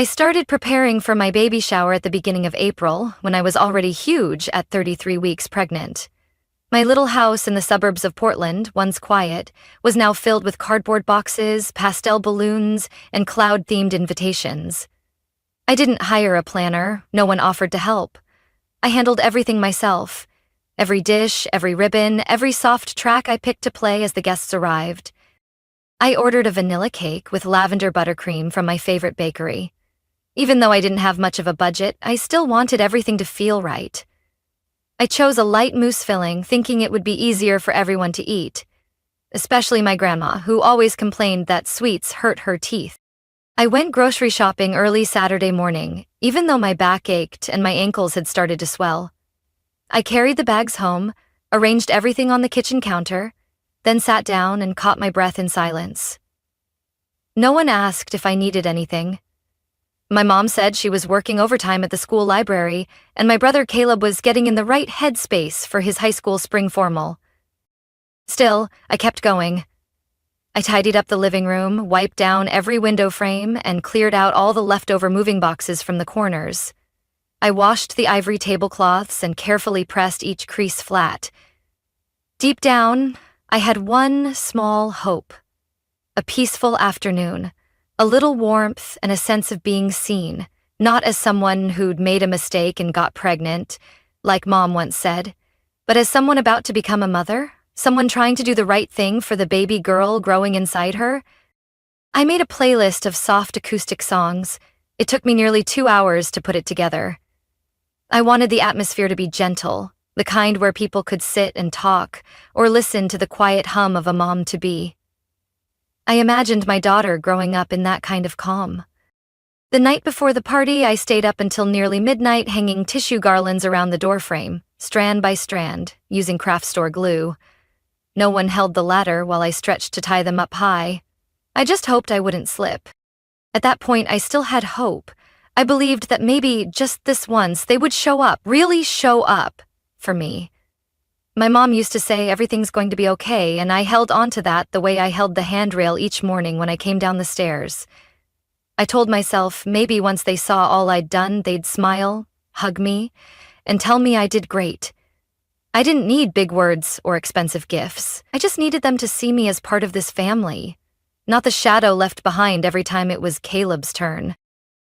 I started preparing for my baby shower at the beginning of April, when I was already huge at 33 weeks pregnant. My little house in the suburbs of Portland, once quiet, was now filled with cardboard boxes, pastel balloons, and cloud-themed invitations. I didn't hire a planner, no one offered to help. I handled everything myself. Every dish, every ribbon, every soft track I picked to play as the guests arrived. I ordered a vanilla cake with lavender buttercream from my favorite bakery. Even though I didn't have much of a budget, I still wanted everything to feel right. I chose a light mousse filling, thinking it would be easier for everyone to eat, especially my grandma, who always complained that sweets hurt her teeth. I went grocery shopping early Saturday morning, even though my back ached and my ankles had started to swell. I carried the bags home, arranged everything on the kitchen counter, then sat down and caught my breath in silence. No one asked if I needed anything. My mom said she was working overtime at the school library, and my brother Caleb was getting in the right headspace for his high school spring formal. Still, I kept going. I tidied up the living room, wiped down every window frame, and cleared out all the leftover moving boxes from the corners. I washed the ivory tablecloths and carefully pressed each crease flat. Deep down, I had one small hope. A peaceful afternoon. A little warmth and a sense of being seen, not as someone who'd made a mistake and got pregnant, like Mom once said, but as someone about to become a mother, someone trying to do the right thing for the baby girl growing inside her. I made a playlist of soft acoustic songs. It took me nearly 2 hours to put it together. I wanted the atmosphere to be gentle, the kind where people could sit and talk, or listen to the quiet hum of a mom-to-be. I imagined my daughter growing up in that kind of calm. The night before the party, I stayed up until nearly midnight hanging tissue garlands around the doorframe, strand by strand, using craft store glue. No one held the ladder while I stretched to tie them up high. I just hoped I wouldn't slip. At that point, I still had hope. I believed that maybe, just this once, they would show up, really show up, for me. My mom used to say everything's going to be okay, and I held on to that the way I held the handrail each morning when I came down the stairs. I told myself maybe once they saw all I'd done, they'd smile, hug me, and tell me I did great. I didn't need big words or expensive gifts. I just needed them to see me as part of this family, not the shadow left behind every time it was Caleb's turn.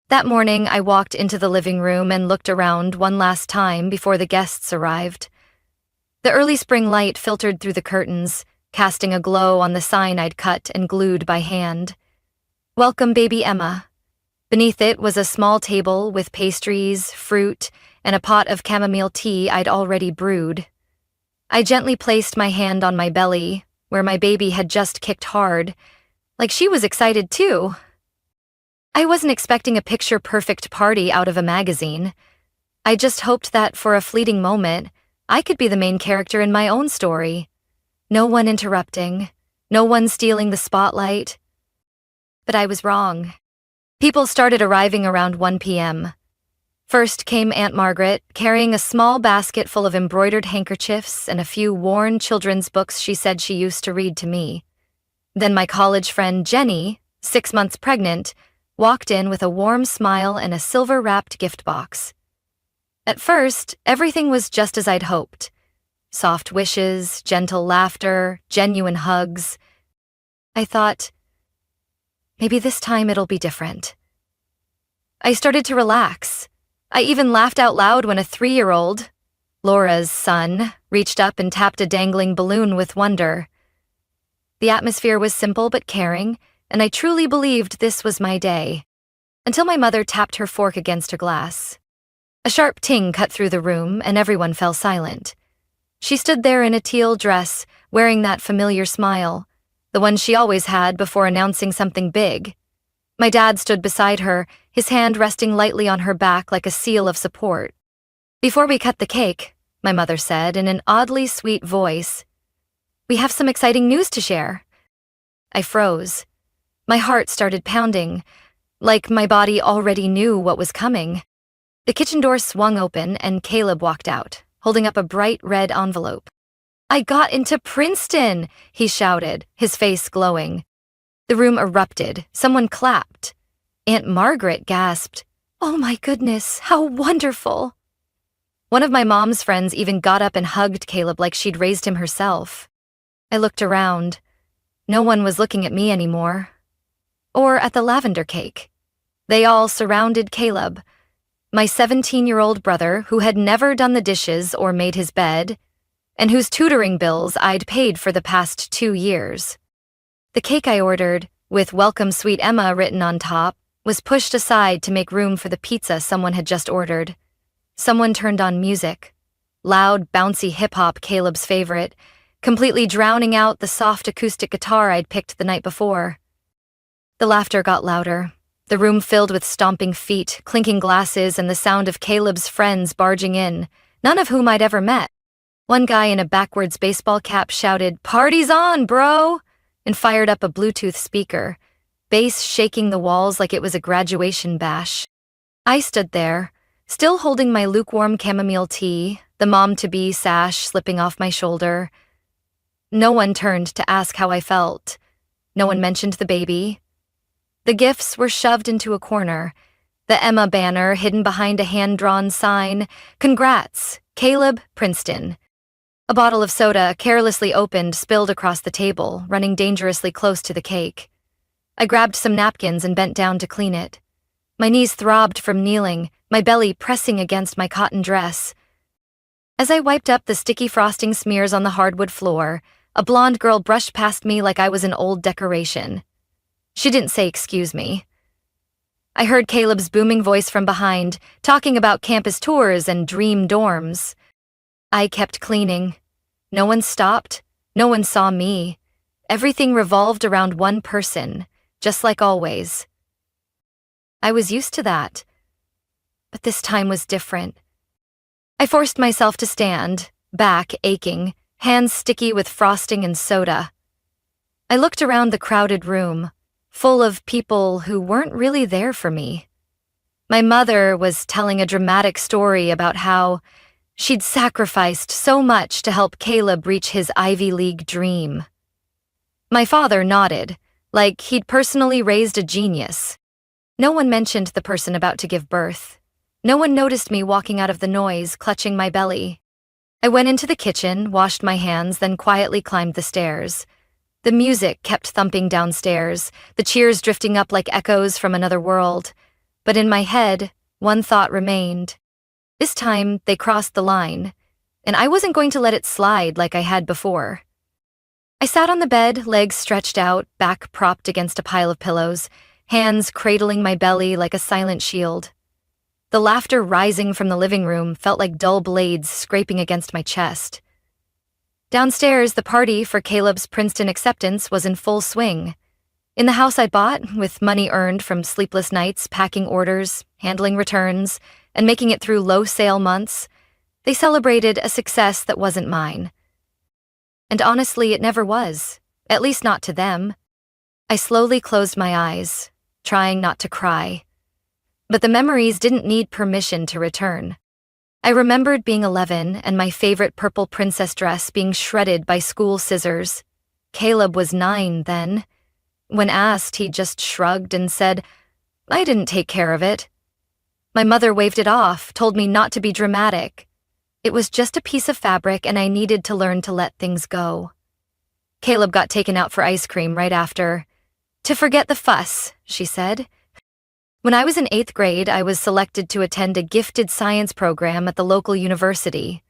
That morning, I walked into the living room and looked around one last time before the guests arrived. The early spring light filtered through the curtains, casting a glow on the sign I'd cut and glued by hand. Welcome, baby Emma. Beneath it was a small table with pastries, fruit, and a pot of chamomile tea I'd already brewed. I gently placed my hand on my belly, where my baby had just kicked hard, like she was excited too. I wasn't expecting a picture-perfect party out of a magazine. I just hoped that for a fleeting moment, I could be the main character in my own story. No one interrupting, no one stealing the spotlight. But I was wrong. People started arriving around 1 p.m. First came Aunt Margaret, carrying a small basket full of embroidered handkerchiefs and a few worn children's books she said she used to read to me. Then my college friend Jenny, 6 months pregnant, walked in with a warm smile and a silver-wrapped gift box. At first, everything was just as I'd hoped. Soft wishes, gentle laughter, genuine hugs. I thought, maybe this time it'll be different. I started to relax. I even laughed out loud when a 3-year-old, Laura's son, reached up and tapped a dangling balloon with wonder. The atmosphere was simple but caring, and I truly believed this was my day. Until my mother tapped her fork against her glass. A sharp ting cut through the room, and everyone fell silent. She stood there in a teal dress, wearing that familiar smile, the one she always had before announcing something big. My dad stood beside her, his hand resting lightly on her back like a seal of support. Before we cut the cake, my mother said in an oddly sweet voice, "We have some exciting news to share." I froze. My heart started pounding, like my body already knew what was coming. The kitchen door swung open and Caleb walked out, holding up a bright red envelope. "I got into Princeton!" he shouted, his face glowing. The room erupted. Someone clapped. Aunt Margaret gasped, "Oh my goodness, how wonderful!" One of my mom's friends even got up and hugged Caleb like she'd raised him herself. I looked around. No one was looking at me anymore. Or at the lavender cake. They all surrounded Caleb, my 17-year-old brother who had never done the dishes or made his bed, and whose tutoring bills I'd paid for the past 2 years. The cake I ordered, with "Welcome Sweet Emma" written on top, was pushed aside to make room for the pizza someone had just ordered. Someone turned on music. Loud, bouncy hip-hop, Caleb's favorite, completely drowning out the soft acoustic guitar I'd picked the night before. The laughter got louder, the room filled with stomping feet, clinking glasses, and the sound of Caleb's friends barging in, none of whom I'd ever met. One guy in a backwards baseball cap shouted, "Party's on, bro!" and fired up a Bluetooth speaker, bass shaking the walls like it was a graduation bash. I stood there, still holding my lukewarm chamomile tea, the mom-to-be sash slipping off my shoulder. No one turned to ask how I felt. No one mentioned the baby. The gifts were shoved into a corner, the Emma banner hidden behind a hand-drawn sign, "Congrats, Caleb, Princeton." A bottle of soda, carelessly opened, spilled across the table, running dangerously close to the cake. I grabbed some napkins and bent down to clean it. My knees throbbed from kneeling, my belly pressing against my cotton dress. As I wiped up the sticky frosting smears on the hardwood floor, a blonde girl brushed past me like I was an old decoration. She didn't say excuse me. I heard Caleb's booming voice from behind, talking about campus tours and dream dorms. I kept cleaning. No one stopped. No one saw me. Everything revolved around one person, just like always. I was used to that. But this time was different. I forced myself to stand, back aching, hands sticky with frosting and soda. I looked around the crowded room, full of people who weren't really there for me. My mother was telling a dramatic story about how she'd sacrificed so much to help Caleb reach his Ivy League dream. My father nodded, like he'd personally raised a genius. No one mentioned the person about to give birth. No one noticed me walking out of the noise, clutching my belly. I went into the kitchen, washed my hands, then quietly climbed the stairs. The music kept thumping downstairs, the cheers drifting up like echoes from another world. But in my head, one thought remained. This time, they crossed the line, and I wasn't going to let it slide like I had before. I sat on the bed, legs stretched out, back propped against a pile of pillows, hands cradling my belly like a silent shield. The laughter rising from the living room felt like dull blades scraping against my chest. Downstairs, the party for Caleb's Princeton acceptance was in full swing. In the house I bought, with money earned from sleepless nights, packing orders, handling returns, and making it through low sale months, they celebrated a success that wasn't mine. And honestly, it never was, at least not to them. I slowly closed my eyes, trying not to cry. But the memories didn't need permission to return. I remembered being 11 and my favorite purple princess dress being shredded by school scissors. Caleb was 9 then. When asked, he just shrugged and said, "I didn't take care of it." My mother waved it off, told me not to be dramatic. It was just a piece of fabric and I needed to learn to let things go. Caleb got taken out for ice cream right after. "To forget the fuss," she said. When I was in 8th grade, I was selected to attend a gifted science program at the local university.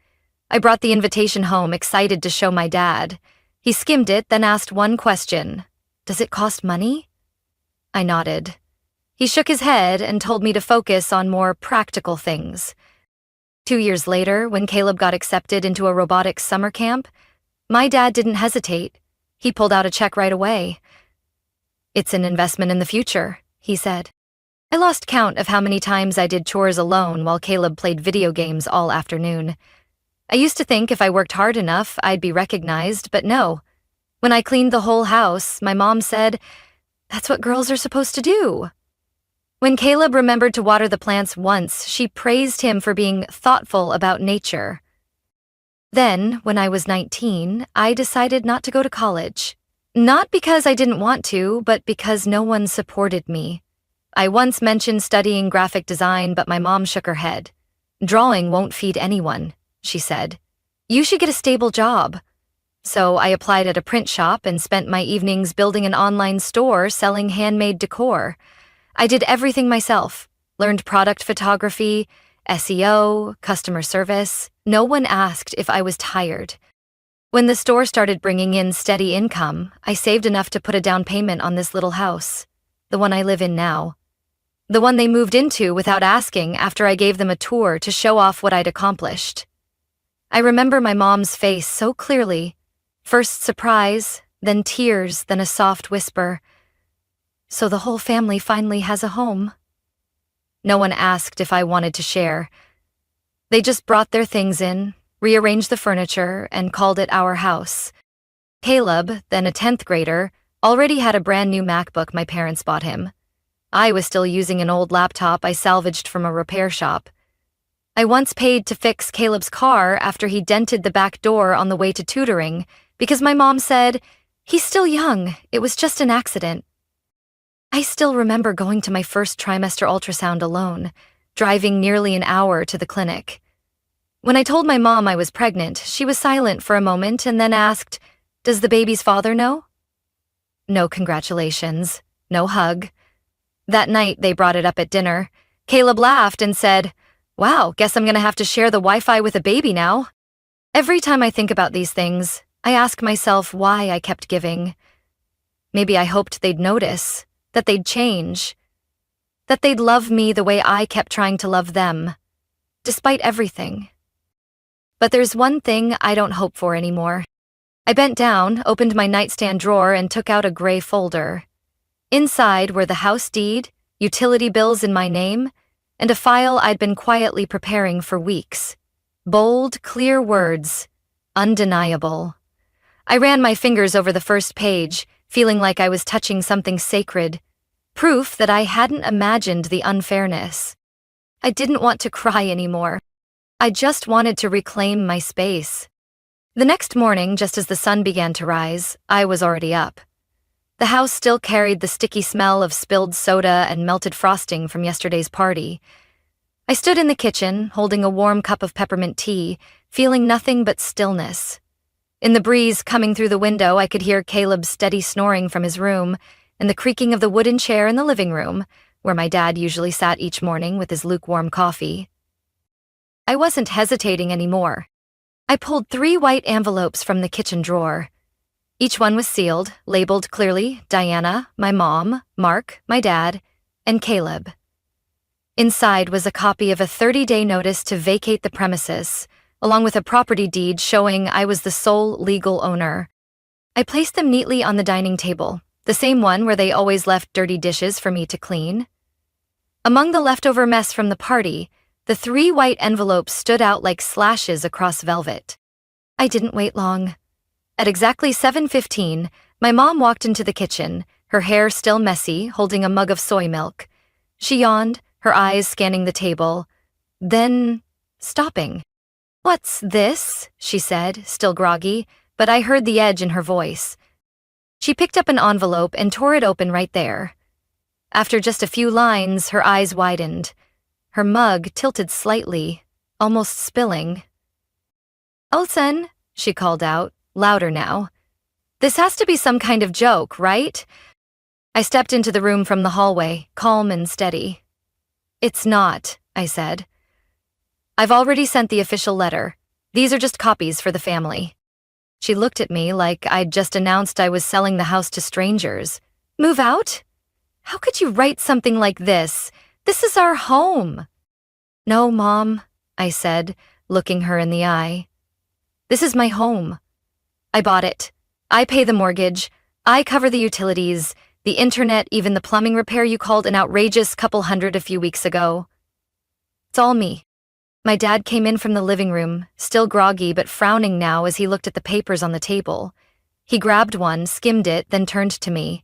I brought the invitation home, excited to show my dad. He skimmed it, then asked one question. "Does it cost money?" I nodded. He shook his head and told me to focus on more practical things. 2 years later, when Caleb got accepted into a robotics summer camp, my dad didn't hesitate. He pulled out a check right away. "It's an investment in the future," he said. I lost count of how many times I did chores alone while Caleb played video games all afternoon. I used to think if I worked hard enough, I'd be recognized, but no. When I cleaned the whole house, my mom said, "That's what girls are supposed to do." When Caleb remembered to water the plants once, she praised him for being thoughtful about nature. Then, when I was 19, I decided not to go to college. Not because I didn't want to, but because no one supported me. I once mentioned studying graphic design, but my mom shook her head. Drawing won't feed anyone, she said. You should get a stable job. So I applied at a print shop and spent my evenings building an online store selling handmade decor. I did everything myself, learned product photography, SEO, customer service. No one asked if I was tired. When the store started bringing in steady income, I saved enough to put a down payment on this little house, the one I live in now. The one they moved into without asking after I gave them a tour to show off what I'd accomplished. I remember my mom's face so clearly. First surprise, then tears, then a soft whisper. So the whole family finally has a home. No one asked if I wanted to share. They just brought their things in, rearranged the furniture, and called it our house. Caleb, then a 10th grader, already had a brand new MacBook my parents bought him. I was still using an old laptop I salvaged from a repair shop. I once paid to fix Caleb's car after he dented the back door on the way to tutoring because my mom said, "He's still young, it was just an accident." I still remember going to my first trimester ultrasound alone, driving nearly an hour to the clinic. When I told my mom I was pregnant, she was silent for a moment and then asked, "Does the baby's father know?" No congratulations, no hug. That night they brought it up at dinner. Caleb laughed and said, "Wow, guess I'm gonna have to share the Wi-Fi with a baby now." Every time I think about these things, I ask myself why I kept giving. Maybe I hoped they'd notice, that they'd change, that they'd love me the way I kept trying to love them, despite everything. But there's one thing I don't hope for anymore. I bent down, opened my nightstand drawer, and took out a gray folder. Inside were the house deed, utility bills in my name, and a file I'd been quietly preparing for weeks. Bold, clear words, undeniable. I ran my fingers over the first page, feeling like I was touching something sacred, proof that I hadn't imagined the unfairness. I didn't want to cry anymore. I just wanted to reclaim my space. The next morning, just as the sun began to rise, I was already up. The house still carried the sticky smell of spilled soda and melted frosting from yesterday's party. I stood in the kitchen, holding a warm cup of peppermint tea, feeling nothing but stillness. In the breeze coming through the window, I could hear Caleb's steady snoring from his room and the creaking of the wooden chair in the living room, where my dad usually sat each morning with his lukewarm coffee. I wasn't hesitating anymore. I pulled 3 white envelopes from the kitchen drawer. Each one was sealed, labeled clearly Diana, my mom, Mark, my dad, and Caleb. Inside was a copy of a 30-day notice to vacate the premises, along with a property deed showing I was the sole legal owner. I placed them neatly on the dining table, the same one where they always left dirty dishes for me to clean. Among the leftover mess from the party, the 3 white envelopes stood out like slashes across velvet. I didn't wait long. At exactly 7:15, my mom walked into the kitchen, her hair still messy, holding a mug of soy milk. She yawned, her eyes scanning the table, then stopping. "What's this?" she said, still groggy, but I heard the edge in her voice. She picked up an envelope and tore it open right there. After just a few lines, her eyes widened. Her mug tilted slightly, almost spilling. "Olsen," she called out, louder now. "This has to be some kind of joke, right?" I stepped into the room from the hallway, calm and steady. "It's not," I said. "I've already sent the official letter. These are just copies for the family." She looked at me like I'd just announced I was selling the house to strangers. "Move out? How could you write something like this? This is our home." "No, Mom," I said, looking her in the eye. "This is my home. I bought it. I pay the mortgage. I cover the utilities, the internet, even the plumbing repair you called an outrageous couple hundred a few weeks ago. It's all me." My dad came in from the living room, still groggy but frowning now as he looked at the papers on the table. He grabbed one, skimmed it, then turned to me.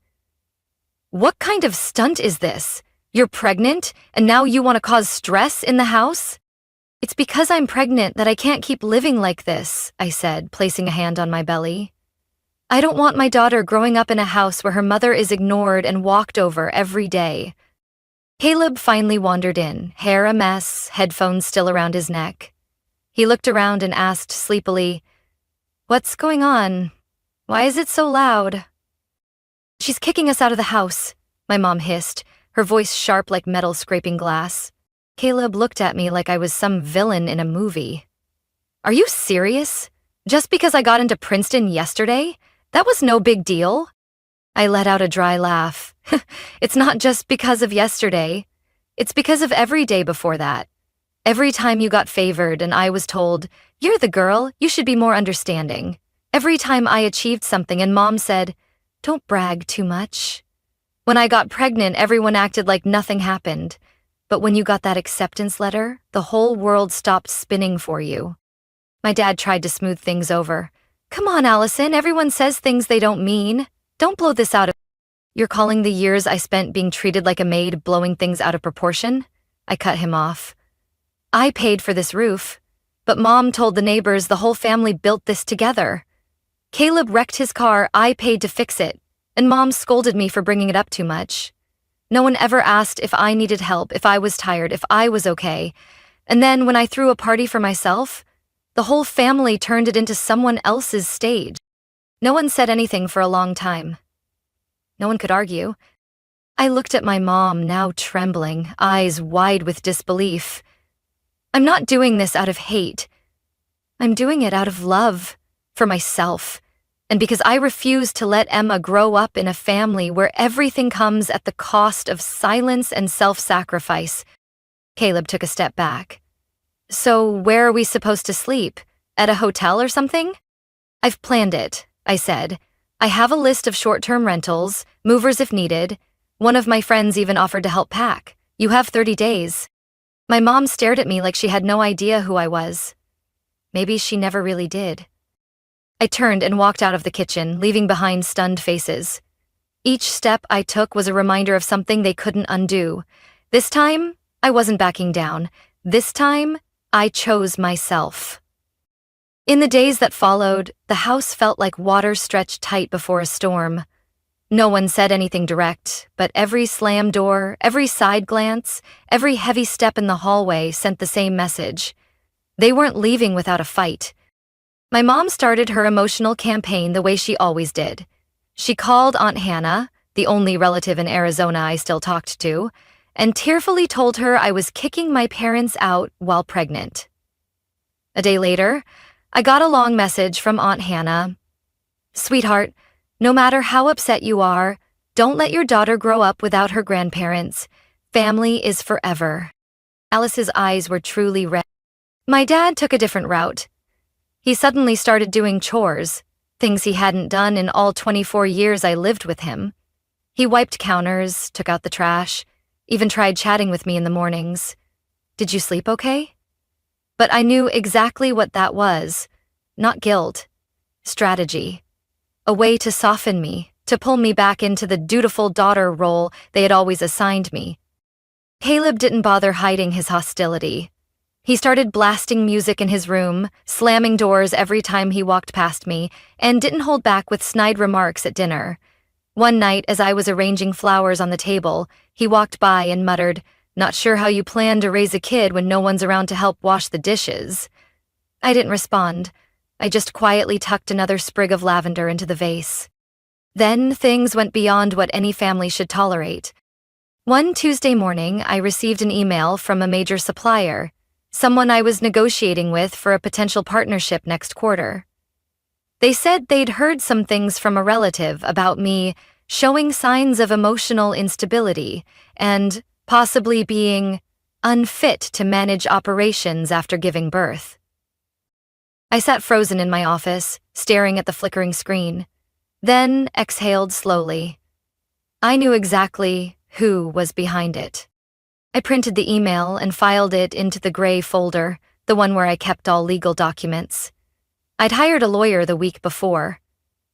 "What kind of stunt is this? You're pregnant, and now you want to cause stress in the house?" "It's because I'm pregnant that I can't keep living like this," I said, placing a hand on my belly. "I don't want my daughter growing up in a house where her mother is ignored and walked over every day." Caleb finally wandered in, hair a mess, headphones still around his neck. He looked around and asked sleepily, "What's going on? Why is it so loud?" "She's kicking us out of the house," my mom hissed, her voice sharp like metal scraping glass. Caleb looked at me like I was some villain in a movie. "Are you serious? Just because I got into Princeton yesterday? That was no big deal." I let out a dry laugh. "It's not just because of yesterday. It's because of every day before that. Every time you got favored and I was told, 'You're the girl, you should be more understanding.' Every time I achieved something and Mom said, 'Don't brag too much.' When I got pregnant, everyone acted like nothing happened. But when you got that acceptance letter, the whole world stopped spinning for you." My dad tried to smooth things over. "Come on, Allison, everyone says things they don't mean. Don't blow this out of..." "You're calling the years I spent being treated like a maid blowing things out of proportion?" I cut him off. "I paid for this roof, but Mom told the neighbors the whole family built this together. Caleb wrecked his car, I paid to fix it, and Mom scolded me for bringing it up too much. No one ever asked if I needed help, if I was tired, if I was okay. And then when I threw a party for myself, the whole family turned it into someone else's stage." No one said anything for a long time. No one could argue. I looked at my mom, now trembling, eyes wide with disbelief. "I'm not doing this out of hate. I'm doing it out of love, for myself, and because I refuse to let Emma grow up in a family where everything comes at the cost of silence and self-sacrifice." Caleb took a step back. "So where are we supposed to sleep? At a hotel or something?" "I've planned it," I said. "I have a list of short-term rentals, movers if needed. One of my friends even offered to help pack. You have 30 days. My mom stared at me like she had no idea who I was. Maybe she never really did. I turned and walked out of the kitchen, leaving behind stunned faces. Each step I took was a reminder of something they couldn't undo. This time, I wasn't backing down. This time, I chose myself. In the days that followed, the house felt like water stretched tight before a storm. No one said anything direct, but every slam door, every side glance, every heavy step in the hallway sent the same message. They weren't leaving without a fight. My mom started her emotional campaign the way she always did. She called Aunt Hannah, the only relative in Arizona I still talked to, and tearfully told her I was kicking my parents out while pregnant. A day later, I got a long message from Aunt Hannah. "Sweetheart, no matter how upset you are, don't let your daughter grow up without her grandparents. Family is forever." Alice's eyes were truly red. My dad took a different route. He suddenly started doing chores, things he hadn't done in all 24 years I lived with him. He wiped counters, took out the trash, even tried chatting with me in the mornings. "Did you sleep okay?" But I knew exactly what that was. Not guilt. Strategy. A way to soften me, to pull me back into the dutiful daughter role they had always assigned me. Caleb didn't bother hiding his hostility. He started blasting music in his room, slamming doors every time he walked past me, and didn't hold back with snide remarks at dinner. One night, as I was arranging flowers on the table, he walked by and muttered, "Not sure how you plan to raise a kid when no one's around to help wash the dishes." I didn't respond. I just quietly tucked another sprig of lavender into the vase. Then things went beyond what any family should tolerate. One Tuesday morning, I received an email from a major supplier, someone I was negotiating with for a potential partnership next quarter. They said they'd heard some things from a relative about me showing signs of emotional instability and possibly being unfit to manage operations after giving birth. I sat frozen in my office, staring at the flickering screen, then exhaled slowly. I knew exactly who was behind it. I printed the email and filed it into the gray folder, the one where I kept all legal documents. I'd hired a lawyer the week before.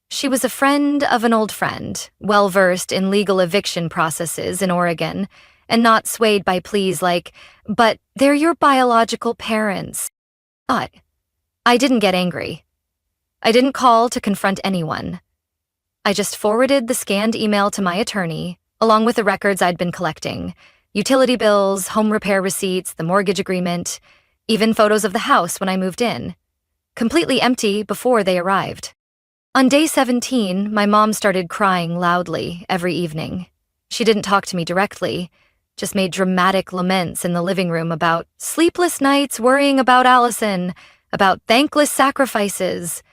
She was a friend of an old friend, well-versed in legal eviction processes in Oregon, and not swayed by pleas like, "But they're your biological parents." But I didn't get angry. I didn't call to confront anyone. I just forwarded the scanned email to my attorney, along with the records I'd been collecting, utility bills, home repair receipts, the mortgage agreement, even photos of the house when I moved in. Completely empty before they arrived. On day 17, my mom started crying loudly every evening. She didn't talk to me directly, just made dramatic laments in the living room about sleepless nights worrying about Allison, about thankless sacrifices,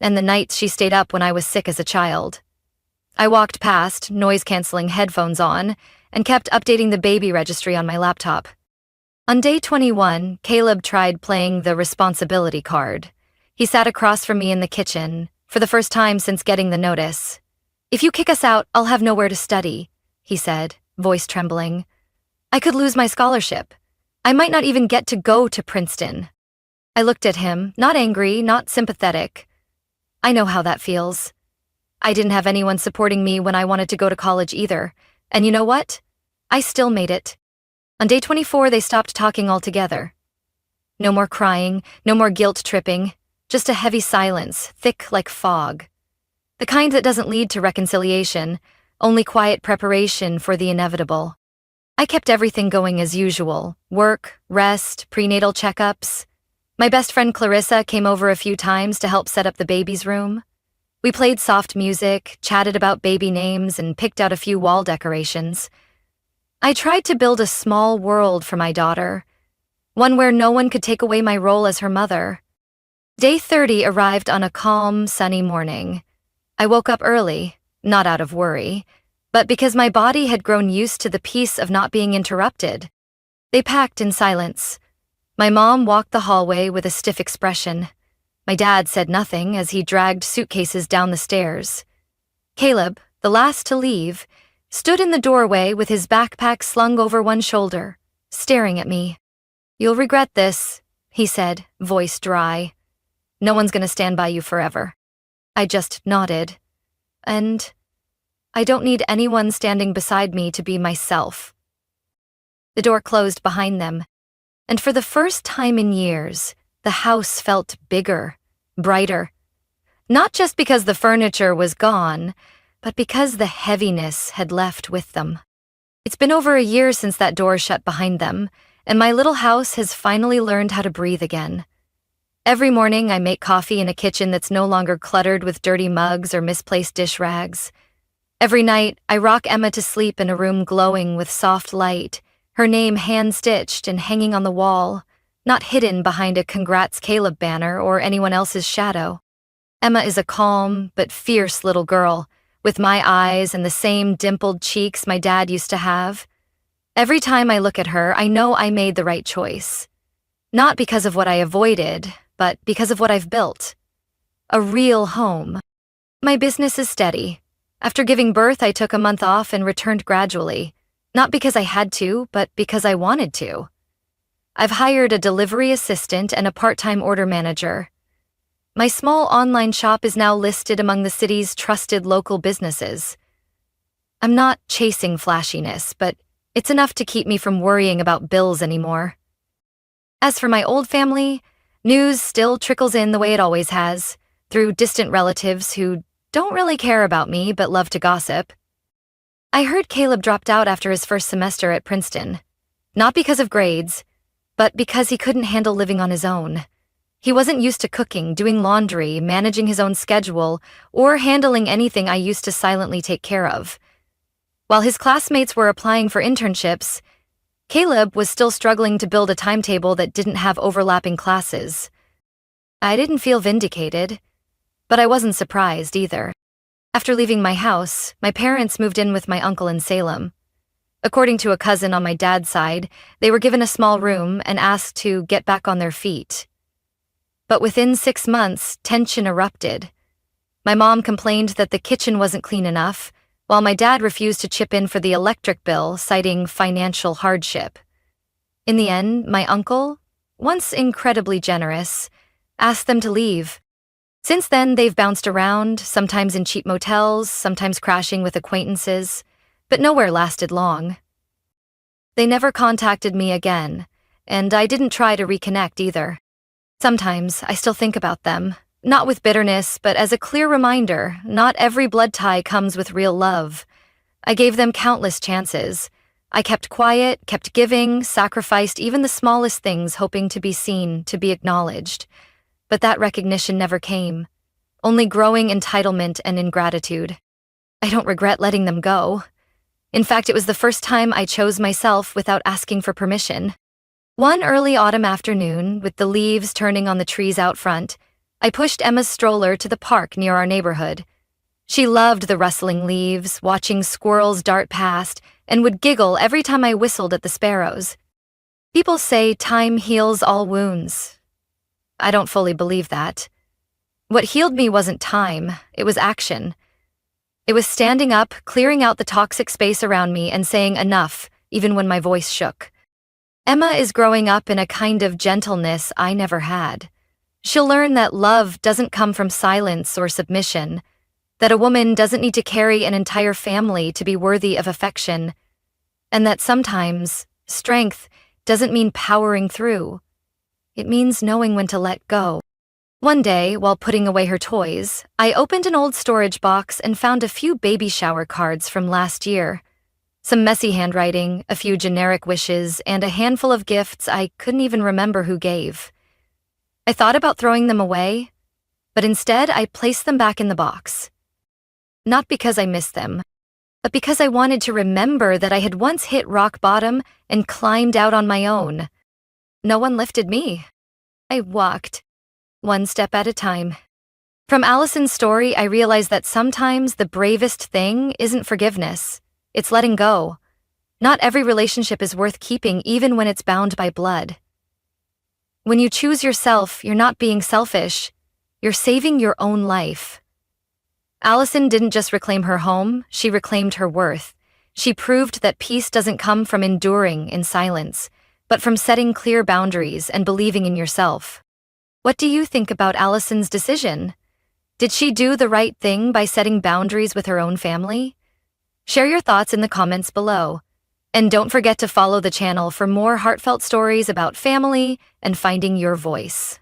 and the nights she stayed up when I was sick as a child. I walked past, noise-canceling headphones on, and kept updating the baby registry on my laptop. On day 21, Caleb tried playing the responsibility card. He sat across from me in the kitchen, for the first time since getting the notice. "If you kick us out, I'll have nowhere to study," he said, voice trembling. "I could lose my scholarship. I might not even get to go to Princeton." I looked at him, not angry, not sympathetic. I know how that feels. I didn't have anyone supporting me when I wanted to go to college either. And you know what? I still made it. On day 24, they stopped talking altogether. No more crying, no more guilt tripping, just a heavy silence, thick like fog. The kind that doesn't lead to reconciliation, only quiet preparation for the inevitable. I kept everything going as usual: work, rest, prenatal checkups. My best friend Clarissa came over a few times to help set up the baby's room. We played soft music, chatted about baby names, and picked out a few wall decorations. I tried to build a small world for my daughter, one where no one could take away my role as her mother. Day 30 arrived on a calm, sunny morning. I woke up early, not out of worry, but because my body had grown used to the peace of not being interrupted. They packed in silence. My mom walked the hallway with a stiff expression. My dad said nothing as he dragged suitcases down the stairs. Caleb, the last to leave, stood in the doorway with his backpack slung over one shoulder, staring at me. "You'll regret this," he said, voice dry. "No one's gonna stand by you forever." I just nodded. And I don't need anyone standing beside me to be myself. The door closed behind them, and for the first time in years, the house felt bigger, brighter. Not just because the furniture was gone, but because the heaviness had left with them. It's been over a year since that door shut behind them, and my little house has finally learned how to breathe again. Every morning I make coffee in a kitchen that's no longer cluttered with dirty mugs or misplaced dish rags. Every night I rock Emma to sleep in a room glowing with soft light, her name hand-stitched and hanging on the wall, not hidden behind a Congrats Caleb banner or anyone else's shadow. Emma is a calm but fierce little girl, with my eyes and the same dimpled cheeks my dad used to have. Every time I look at her, I know I made the right choice. Not because of what I avoided, but because of what I've built. A real home. My business is steady. After giving birth, I took a month off and returned gradually, not because I had to, but because I wanted to. I've hired a delivery assistant and a part-time order manager. My small online shop is now listed among the city's trusted local businesses. I'm not chasing flashiness, but it's enough to keep me from worrying about bills anymore. As for my old family, news still trickles in the way it always has, through distant relatives who don't really care about me but love to gossip. I heard Caleb dropped out after his first semester at Princeton, not because of grades, but because he couldn't handle living on his own. He wasn't used to cooking, doing laundry, managing his own schedule, or handling anything I used to silently take care of. While his classmates were applying for internships, Caleb was still struggling to build a timetable that didn't have overlapping classes. I didn't feel vindicated, but I wasn't surprised either. After leaving my house, my parents moved in with my uncle in Salem. According to a cousin on my dad's side, they were given a small room and asked to get back on their feet. But within 6 months, tension erupted. My mom complained that the kitchen wasn't clean enough, while my dad refused to chip in for the electric bill, citing financial hardship. In the end, my uncle, once incredibly generous, asked them to leave. Since then, they've bounced around, sometimes in cheap motels, sometimes crashing with acquaintances, but nowhere lasted long. They never contacted me again, and I didn't try to reconnect either. Sometimes I still think about them, not with bitterness, but as a clear reminder, not every blood tie comes with real love. I gave them countless chances. I kept quiet, kept giving, sacrificed even the smallest things, hoping to be seen, to be acknowledged. But that recognition never came. Only growing entitlement and ingratitude. I don't regret letting them go. In fact, it was the first time I chose myself without asking for permission. One early autumn afternoon, with the leaves turning on the trees out front, I pushed Emma's stroller to the park near our neighborhood. She loved the rustling leaves, watching squirrels dart past, and would giggle every time I whistled at the sparrows. People say time heals all wounds. I don't fully believe that. What healed me wasn't time, it was action. It was standing up, clearing out the toxic space around me, and saying enough, even when my voice shook. Emma is growing up in a kind of gentleness I never had. She'll learn that love doesn't come from silence or submission, that a woman doesn't need to carry an entire family to be worthy of affection, and that sometimes strength doesn't mean powering through. It means knowing when to let go. One day, while putting away her toys, I opened an old storage box and found a few baby shower cards from last year. Some messy handwriting, a few generic wishes, and a handful of gifts I couldn't even remember who gave. I thought about throwing them away, but instead I placed them back in the box. Not because I missed them, but because I wanted to remember that I had once hit rock bottom and climbed out on my own. No one lifted me. I walked, one step at a time. From Allison's story, I realized that sometimes the bravest thing isn't forgiveness, it's letting go. Not every relationship is worth keeping, even when it's bound by blood. When you choose yourself, you're not being selfish, you're saving your own life. Allison didn't just reclaim her home, she reclaimed her worth. She proved that peace doesn't come from enduring in silence, but from setting clear boundaries and believing in yourself. What do you think about Allison's decision? Did she do the right thing by setting boundaries with her own family? Share your thoughts in the comments below. And don't forget to follow the channel for more heartfelt stories about family and finding your voice.